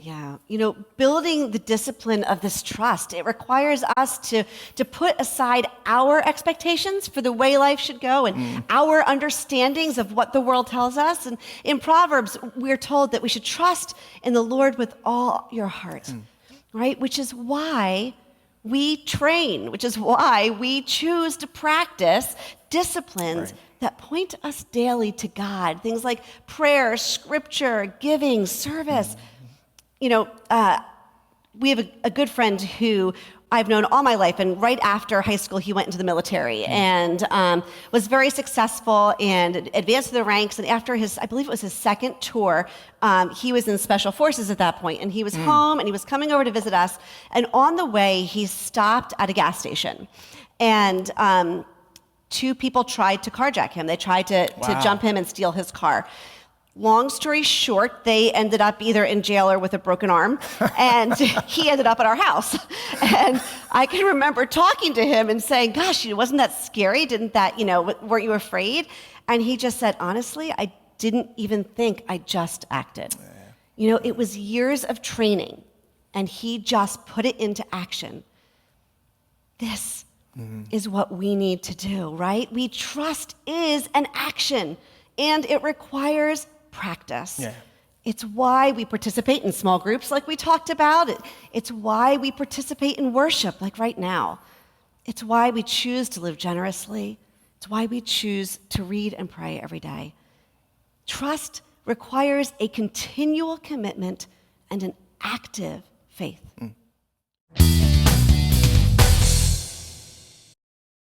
Yeah. Building the discipline of this trust, it requires us to put aside our expectations for the way life should go and our understandings of what the world tells us. And in Proverbs, we're told that we should trust in the Lord with all your heart, right? Which is why we train, which is why we choose to practice disciplines that point us daily to God. Things like prayer, scripture, giving, service. We have a good friend who I've known all my life, and right after high school, he went into the military and was very successful and advanced through the ranks. And after I believe it was his second tour, he was in special forces at that point, and he was home, and he was coming over to visit us. And on the way, he stopped at a gas station, and two people tried to carjack him. They tried to jump him and steal his car. Long story short, they ended up either in jail or with a broken arm, and he ended up at our house. And I can remember talking to him and saying, gosh, wasn't that scary? Didn't that, weren't you afraid? And he just said, honestly, I didn't even think, I just acted. It was years of training, and he just put it into action. This is what we need to do, right? Trust is an action, and it requires practice. It's why we participate in small groups like we talked about. It's why we participate in worship like right now. It's why we choose to live generously. It's why we choose to read and pray every day. Trust requires a continual commitment and an active faith.